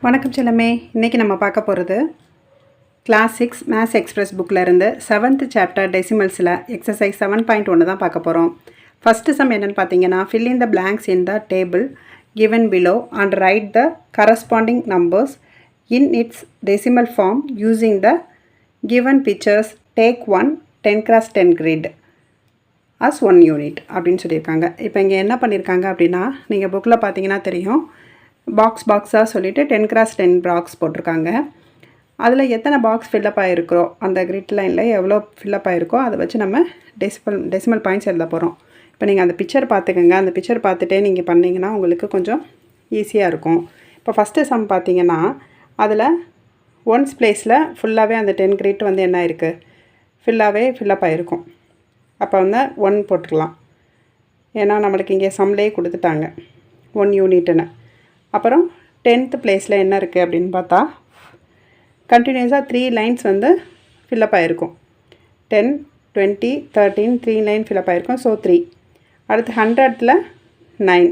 வணக்கம் செல்லமே. இன்றைக்கி நம்ம பார்க்க போகிறது கிளாஸ் 6 மேத்ஸ் எக்ஸ்பிரஸ் புக்கில் இருந்து 7th சாப்டர் டெசிமல்ஸில் எக்ஸசைஸ் 7.1 தான் பார்க்க போகிறோம். ஃபஸ்ட்டு சம் என்னென்னு பார்த்தீங்கன்னா, fill in the blanks in the table given below and write the corresponding numbers in its decimal form using the given pictures. Take one 10x10 grid as 1 unit அப்படின்னு சொல்லியிருக்காங்க. இப்போ இங்கே என்ன பண்ணியிருக்காங்க அப்படின்னா, நீங்கள் புக்கில் பார்த்தீங்கன்னா தெரியும், பாக்ஸாக சொல்லிவிட்டு 10x10 பாக்ஸ் போட்டிருக்காங்க. அதில் எத்தனை பாக்ஸ் ஃபில்லப் ஆகிருக்கிறோ, அந்த கிரிட் லைனில் எவ்வளோ ஃபில்லப் ஆகிருக்கோ அதை வச்சு நம்ம டெசிமல் பாயிண்ட்ஸ் எழுத போகிறோம். இப்போ நீங்கள் அந்த பிக்சர் பார்த்துக்கோங்க. அந்த பிக்சர் பார்த்துட்டே நீங்கள் பண்ணிங்கன்னா உங்களுக்கு கொஞ்சம் ஈஸியாக இருக்கும். இப்போ ஃபஸ்ட்டு சம் பார்த்தீங்கன்னா, அதில் ஒன்ஸ் பிளேஸில் ஃபுல்லாகவே அந்த 10 கிரிட் வந்து என்ன இருக்குது, ஃபில்லப் ஆகிருக்கும். அப்போ வந்து 1 போட்டுக்கலாம். ஏன்னா நம்மளுக்கு இங்கே சம்லேயே கொடுத்துட்டாங்க 1 யூனிட்டுன்னு. அப்புறம் 10th பிளேஸில் என்ன இருக்குது அப்படின்னு பார்த்தா, கண்டினியூஸாக 3 லைன்ஸ் வந்து ஃபில்லப் ஆகிருக்கும். 10, 20, 13 3 லைன் ஃபில்லப் ஆகிருக்கும். ஸோ 3. அடுத்து 100ல் 9.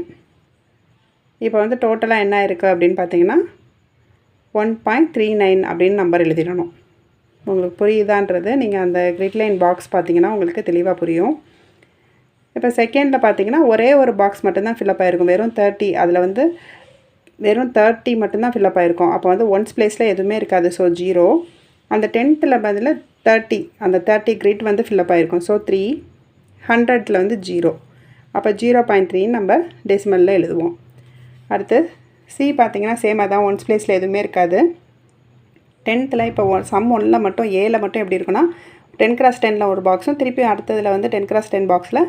இப்போ வந்து டோட்டலாக என்ன இருக்குது அப்படின்னு பார்த்தீங்கன்னா 1.39 அப்படின்னு நம்பர் எழுதிடணும். உங்களுக்கு புரியுதான்றது நீங்கள் அந்த கிரிட் லைன் பாக்ஸ் பார்த்தீங்கன்னா உங்களுக்கு தெளிவாக புரியும். இப்போ செகண்டில் பார்த்தீங்கன்னா ஒரே ஒரு பாக்ஸ் மட்டும்தான் ஃபில்லப் ஆகிருக்கும், வெறும் 30. அதில் வந்து வெறும் 30 மட்டும்தான் ஃபில்லப் ஆகிருக்கும். அப்போ வந்து ஒன்ஸ் பிளேஸில் எதுவுமே இருக்காது. ஸோ 0. அந்த 10th பதில் 30, அந்த 30 கிரிட் வந்து ஃபில்லப் ஆகிருக்கும். ஸோ 3. 100ல் வந்து 0. அப்போ 0.3 நம்ம டெசிமலில் எழுதுவோம். அடுத்து சி பார்த்திங்கன்னா சேமாக தான், ஒன்ஸ் பிளேஸில் எதுவுமே இருக்காது. 10th இப்போ சம் 1ல் மட்டும் ஏல மட்டும் எப்படி இருக்குன்னா, 10x10ல் ஒரு பாக்ஸும் திருப்பி அடுத்ததில் வந்து 10x10 பாக்ஸில்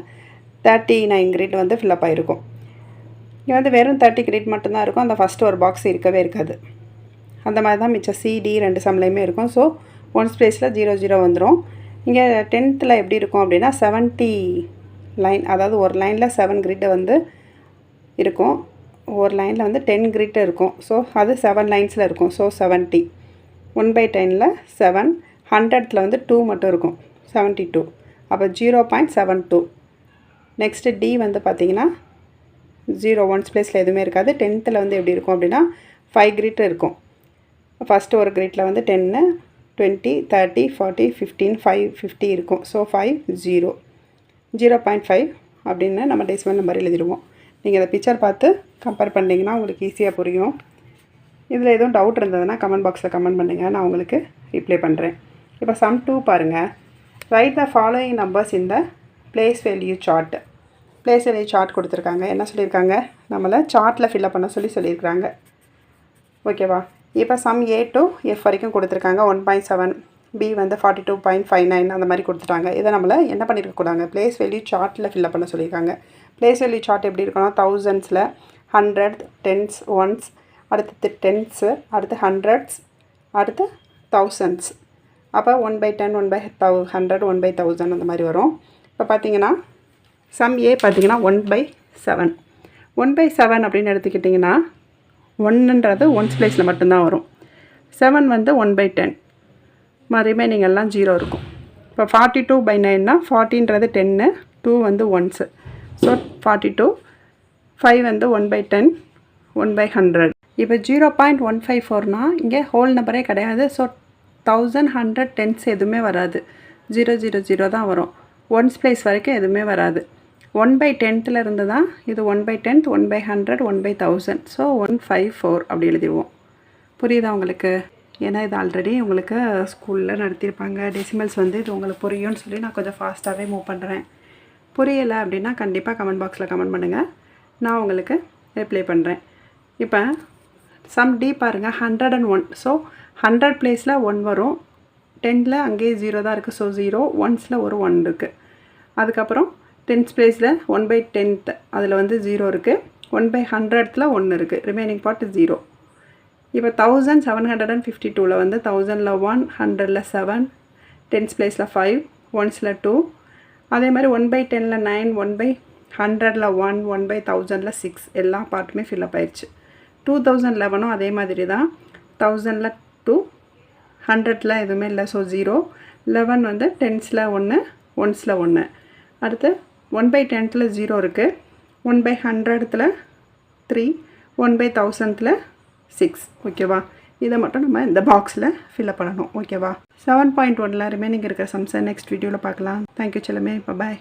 39 கிரிட் வந்து ஃபில்லப் ஆகிருக்கும். இங்கே வந்து வெறும் 30 கிரிட் மட்டும்தான் இருக்கும். அந்த ஃபஸ்ட்டு ஒரு பாக்ஸ் இருக்கவே இருக்காது. அந்த மாதிரி தான் மிச்சம் சிடி 2 சம்லேயுமே இருக்கும். ஸோ ஒன்ஸ் பிளேஸில் 0 வந்துடும். இங்கே 10th எப்படி இருக்கும் அப்படின்னா 70 லைன், அதாவது ஒரு லைனில் 7 கிரிட்டு வந்து இருக்கும். ஒரு லைனில் வந்து 10 கிரிட்டு இருக்கும். ஸோ அது 7 லைன்ஸில் இருக்கும். ஸோ 70. 1/10ல் 7. 100ல் வந்து 2 மட்டும் இருக்கும். 72. அப்போ 0.72. நெக்ஸ்ட்டு டி வந்து பார்த்திங்கன்னா 0, ஒன்ஸ் பிளேஸில் எதுவுமே இருக்காது. 10th வந்து எப்படி இருக்கும் அப்படின்னா 5 கிரிட் இருக்கும். ஃபஸ்ட்டு ஒரு கிரிட்டில் வந்து 10, 20, 30, 40, 15, 5, 50 இருக்கும். ஸோ 5, 0. 0.5 அப்படின்னு நம்ம டெசிமல் நம்பர் எழுதிடுவோம். நீங்கள் அதை பிக்சர் பார்த்து கம்பேர் பண்ணிங்கன்னா உங்களுக்கு ஈஸியாக புரியும். இதில் எதுவும் டவுட் இருந்ததுன்னா கமெண்ட் பாக்ஸில் கமெண்ட் பண்ணுங்கள், நான் உங்களுக்கு ரிப்ளை பண்ணுறேன். இப்போ சம் 2 பாருங்கள். ரைட் த ஃபாலோயிங் நம்பர்ஸ் இந்த place value chart. Place value chart கொடுத்துருக்காங்க. என்ன சொல்லியிருக்காங்க, நம்மளை சார்ட்டில் ஃபில்லப் பண்ண சொல்லியிருக்காங்க. ஓகேவா? இப்போ சம் A to F வரைக்கும் கொடுத்துருக்காங்க. 1.7, B வந்து 42.59 அந்த மாதிரி கொடுத்துட்டாங்க. இதை நம்மளை என்ன பண்ணியிருக்கக்கூடாங்க, பிளேஸ் வேல்யூ சார்ட்டில் ஃபில்லப் பண்ண சொல்லியிருக்காங்க. பிளேஸ் வேல்யூ சார்ட் எப்படி இருக்கணும், 1000ஸில் 100, 10s, 1s, அடுத்து 10s, அடுத்து 100s, அடுத்து 1000s. அப்போ 1/10, 1/100, 1/1000 அந்த மாதிரி வரும். இப்போ பார்த்தீங்கன்னா சம் ஏ பார்த்தீங்கன்னா 1/7. 1/7 அப்படின்னு எடுத்துக்கிட்டிங்கன்னா 1ன்றது ஒன்ஸ் பிளேஸில் மட்டும்தான் வரும். 7 வந்து 1/10. ரிமைனிங் எல்லாம் 0 இருக்கும். இப்போ 42/9னா 40ன்றது 10, 2 வந்து 1s. ஸோ 42. 5 வந்து 1/10, 1/100. இப்போ 0.154னா இங்கே ஹோல் நம்பரே கிடையாது. ஸோ 1000, 100, 10s எதுவுமே வராது. 000 தான் வரும். ஒன்ஸ் பிளேஸ் வரைக்கும் எதுவுமே வராது. 1/10ல் இருந்து தான் இது 1/10, 1/100, 1/1000. ஸோ 154 அப்படி எழுதிடுவோம். புரியுதா உங்களுக்கு? ஏன்னா இது ஆல்ரெடி உங்களுக்கு ஸ்கூலில் நடத்தியிருப்பாங்க. டெசிமல்ஸ் வந்து இது உங்களுக்கு புரியும்னு சொல்லி நான் கொஞ்சம் ஃபாஸ்ட்டாகவே மூவ் பண்ணுறேன். புரியலை அப்படின்னா கண்டிப்பாக கமெண்ட் பாக்ஸில் கமெண்ட் பண்ணுங்கள், நான் உங்களுக்கு ரிப்ளை பண்ணுறேன். இப்போ சம் டி பாருங்கள், 101. ஸோ 100 பிளேஸில் 1 வரும். 10ல் அங்கேயே 0 தான் இருக்குது. ஸோ 0. 1ஸில் ஒரு 1 இருக்குது. அதுக்கப்புறம் 10th பிளேஸில் 1/10 அதில் வந்து 0 இருக்குது. 1/100ல் 1 இருக்குது. Remaining part 0. இப்போ 1752ல் வந்து 1000ல் 1, 100ல் 7, 10th பிளேஸில் 5, 1ஸில் 2. அதே மாதிரி 1/10ல் 9, 1/100ல் 1, 1/1000ல் 6 எல்லா பார்ட்டுமே ஃபில்லப் ஆயிடுச்சு. 2011ம் அதே மாதிரி தான். 1000ல் 2, 100ல் எதுவுமே இல்லை. ஸோ 0. 11 வந்து 10ஸில் 1, 1ஸில் 1. அடுத்து 1/10ல் 0 இருக்குது. 1/100ல் 3, 1/1000ல் 6. ஓகேவா? இதை மட்டும் நம்ம இந்த பாக்ஸில் ஃபில்அப் பண்ணணும். ஓகேவா? 7.1ல் ரிமைனிங் இருக்கிற சம்ஸை நெக்ஸ்ட் வீடியோவில் பார்க்கலாம். தேங்க்யூ செல்லமே. பாய்.